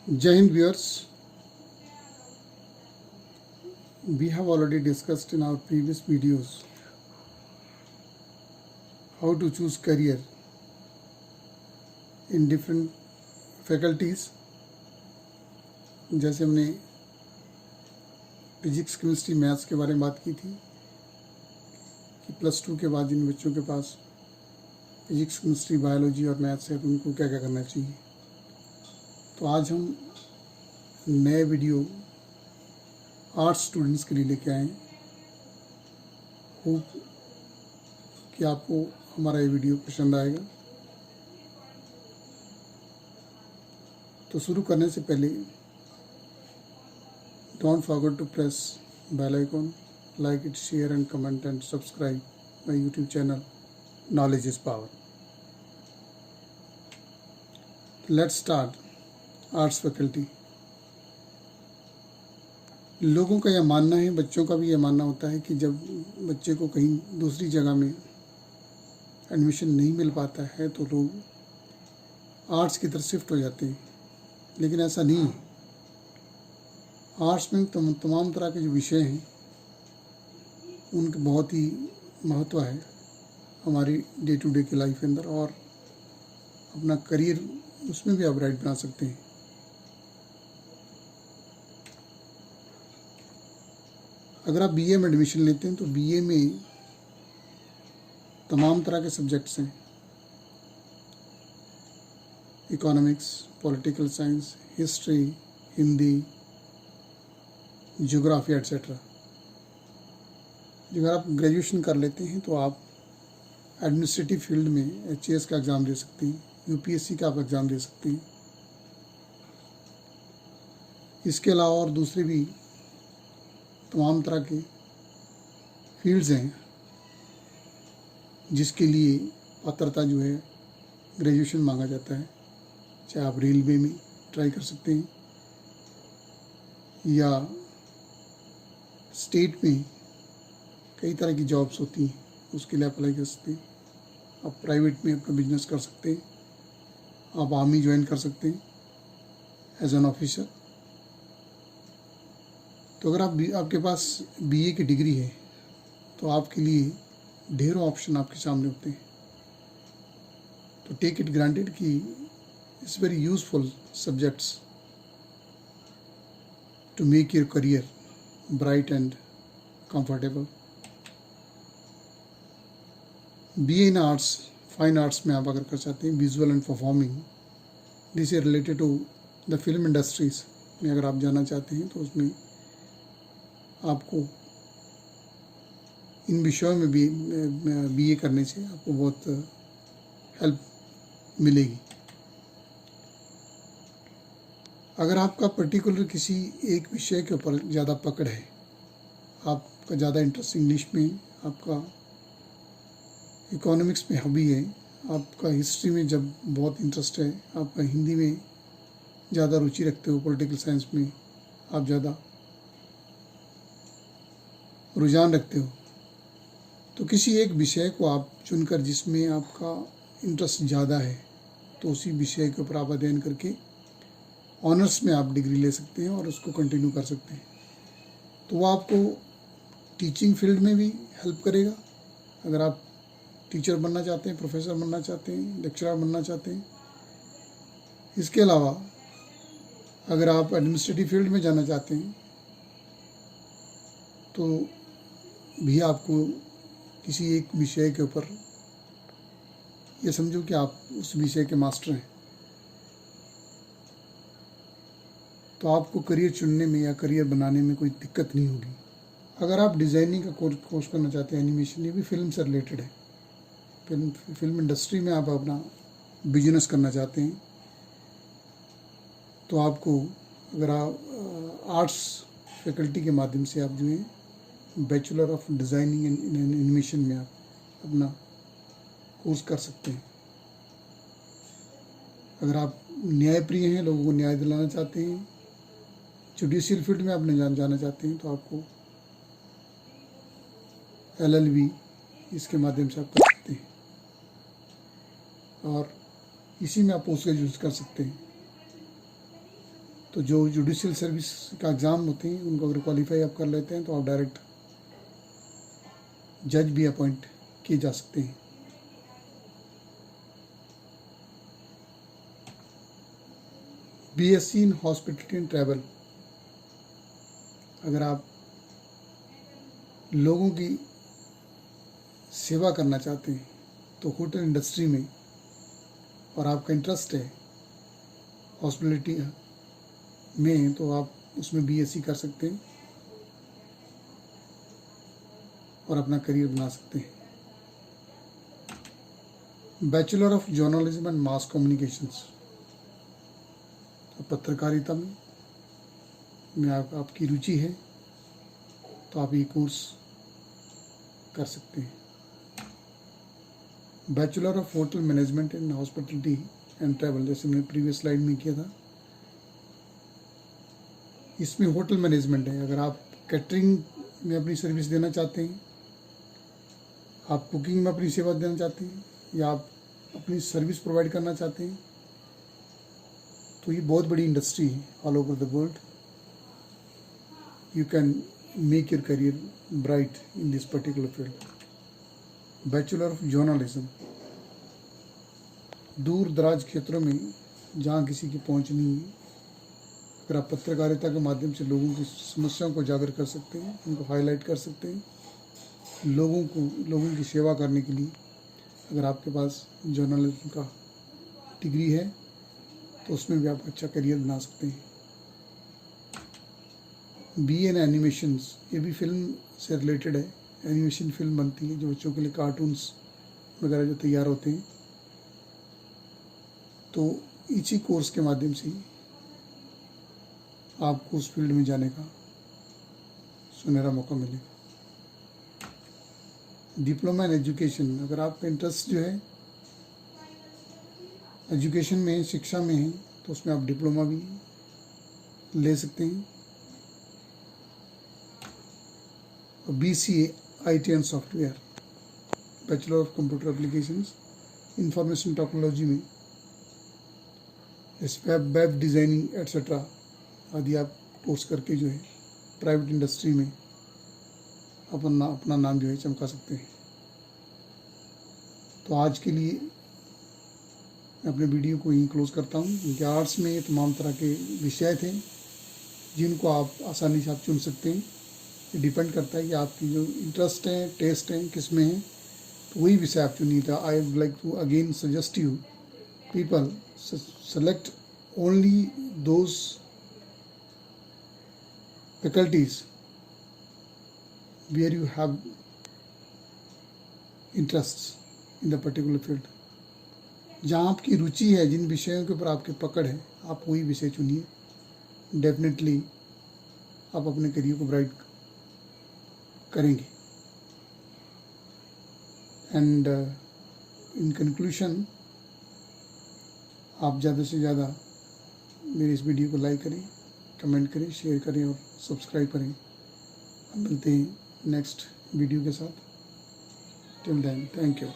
Jai Hind viewers, we have already discussed in our previous videos how to choose career in different faculties. जैसे हमने physics chemistry maths के बारे में बात की थी कि +2 के बाद जिन बच्चों के पास फिजिक्स केमिस्ट्री बायोलॉजी और मैथ्स है तो उनको क्या क्या करना चाहिए। तो आज हम नए वीडियो आर्ट्स स्टूडेंट्स के लिए लेके आए। होप कि आपको हमारा ये वीडियो पसंद आएगा। तो शुरू करने से पहले don't forget to press bell icon, like it, share and comment and subscribe my YouTube channel knowledge is power. Let's start. Arts faculty, लोगों का यह मानना है, बच्चों का भी यह मानना होता है कि जब बच्चे को कहीं दूसरी जगह में एडमिशन नहीं मिल पाता है तो लोग आर्ट्स की तरफ शिफ्ट हो जाते हैं, लेकिन ऐसा नहीं है। आर्ट्स में तमाम तरह के जो विषय हैं उनके बहुत ही महत्व है हमारी डे टू डे की लाइफ के अंदर, और अपना करियर उसमें भी आप ब्राइट बना सकते हैं। अगर आप बीए में एडमिशन लेते हैं तो बीए में तमाम तरह के सब्जेक्ट्स हैं, economics, political science, history, Hindi, geography etcetera. अगर आप ग्रेजुएशन कर लेते हैं तो आप एडमिनिस्ट्रेटिव फील्ड में एचएएस का एग्ज़ाम दे सकते हैं, यूपीएससी का आप एग्ज़ाम दे सकते हैं। इसके अलावा और दूसरे भी तमाम तरह के फील्ड्स हैं जिसके लिए पात्रता जो है ग्रेजुएशन मांगा जाता है। चाहे आप रेलवे में ट्राई कर सकते हैं या स्टेट में कई तरह की जॉब्स होती हैं, उसके लिए अप्लाई कर सकते हैं। आप प्राइवेट में अपना बिजनेस कर सकते हैं, आप आर्मी ज्वाइन कर सकते हैं एज एन ऑफिसर। तो अगर आपके पास बीए की डिग्री है तो आपके लिए ढेरों ऑप्शन आपके सामने होते हैं। तो टेक इट ग्रांटेड कि it's very useful subjects to make your career bright and comfortable. BA in arts, fine arts में आप अगर कर चाहते हैं, visual and performing, this is related to the film industries में अगर आप जाना चाहते हैं तो उसमें आपको इन विषयों में भी बीए करने से आपको बहुत हेल्प मिलेगी। अगर आपका पर्टिकुलर किसी एक विषय के ऊपर ज़्यादा पकड़ है, आपका ज़्यादा इंटरेस्ट इंग्लिश में, आपका इकोनॉमिक्स में हॉबी है, आपका हिस्ट्री में जब बहुत इंटरेस्ट है, आपका हिंदी में ज़्यादा रुचि रखते हो, पॉलिटिकल साइंस में आप ज़्यादा रुझान रखते हो, तो किसी एक विषय को आप चुनकर जिसमें आपका इंटरेस्ट ज़्यादा है तो उसी विषय के ऊपर आप अध्ययन करके ऑनर्स में आप डिग्री ले सकते हैं और उसको कंटिन्यू कर सकते हैं। तो वो आपको टीचिंग फील्ड में भी हेल्प करेगा। अगर आप टीचर बनना चाहते हैं, प्रोफेसर बनना चाहते हैं, लेक्चरर बनना चाहते हैं। इसके अलावा अगर आप एडमिनिस्ट्रेटिव फील्ड में जाना चाहते हैं तो भी आपको किसी एक विषय के ऊपर, ये समझो कि आप उस विषय के मास्टर हैं, तो आपको करियर चुनने में या करियर बनाने में कोई दिक्कत नहीं होगी। अगर आप डिज़ाइनिंग का कोर्स करना चाहते हैं, एनिमेशन, ये भी फिल्म से रिलेटेड है, फिल्म इंडस्ट्री में आप अपना बिजनेस करना चाहते हैं, तो आपको अगर आप आर्ट्स फैकल्टी के माध्यम से आप जो है bachelor of designing and animation में आप अपना कोर्स कर सकते हैं। अगर आप न्यायप्रिय हैं, लोगों को न्याय दिलाना चाहते हैं, जुडिशियल फील्ड में आप जाना चाहते हैं, तो आपको LLB इसके माध्यम से आप कर सकते हैं और इसी में आप पोस्ट ग्रेजुएशन कर सकते हैं। तो जो जुडिशियल सर्विस का एग्ज़ाम होते हैं उनको अगर क्वालिफाई आप कर लेते हैं तो आप डायरेक्ट जज भी अपॉइंट किए जा सकते हैं। BSc in hospitality and travel, अगर आप लोगों की सेवा करना चाहते हैं तो होटल इंडस्ट्री में और आपका इंटरेस्ट है हॉस्पिटलिटी में तो आप उसमें BSc कर सकते हैं और अपना करियर बना सकते हैं। Bachelor of journalism and mass communications, तो पत्रकारिता में आपकी रुचि है तो आप ये कोर्स कर सकते हैं। Bachelor of hotel management and hospitality and travel, जैसे मैंने प्रीवियस स्लाइड में किया था, इसमें होटल मैनेजमेंट है। अगर आप कैटरिंग में अपनी सर्विस देना चाहते हैं, आप कुकिंग में अपनी सेवा देना चाहते हैं या आप अपनी सर्विस प्रोवाइड करना चाहते हैं, तो ये बहुत बड़ी इंडस्ट्री है all over the world. You can make your career bright in this particular field. Bachelor of journalism, दूर दराज क्षेत्रों में जहाँ किसी की पहुँच नहीं है, अगर आप पत्रकारिता के माध्यम से लोगों की समस्याओं को उजागर कर सकते हैं, उनको हाईलाइट कर सकते हैं, लोगों की सेवा करने के लिए अगर आपके पास जर्नलिज्म का डिग्री है तो उसमें भी आप अच्छा करियर बना सकते हैं। BA इन एनिमेशंस, ये भी फिल्म से रिलेटेड है। एनिमेशन फिल्म बनती है जो बच्चों के लिए कार्टून्स वगैरह जो तैयार होते हैं, तो इसी कोर्स के माध्यम से आपको उस फील्ड में जाने का सुनहरा मौका मिलेगा। डिप्लोमा इन एजुकेशन, अगर आपका इंटरेस्ट जो है एजुकेशन में, शिक्षा में है, तो उसमें आप डिप्लोमा भी ले सकते हैं। और BCA IT and software, bachelor of computer applications, information technology में वेब डिज़ाइनिंग एट्सेट्रा आदि आप कोर्स करके जो है प्राइवेट इंडस्ट्री में अपना नाम जो है चमका सकते हैं। तो आज के लिए मैं अपने वीडियो को यहीं क्लोज करता हूँ, क्योंकि आर्ट्स में तमाम तरह के विषय थे जिनको आप आसानी से आप चुन सकते हैं। ये डिपेंड करता है कि आपकी जो इंटरेस्ट है, टेस्ट है, किस में है, तो वही विषय आप चुनिए था। I would like to again suggest you people select only those faculties where you have interests in the particular field। जहाँ आपकी रुचि है, जिन विषयों के ऊपर आपकी पकड़ है, आप वही विषय चुनिए। डेफिनेटली आप अपने करियर को ब्राइट करेंगे। एंड इन कंक्लूशन, आप ज़्यादा से ज़्यादा मेरे इस वीडियो को लाइक करें, कमेंट करें, शेयर करें और सब्सक्राइब करें। हम मिलते हैं नेक्स्ट वीडियो के साथ। Till then, thank you.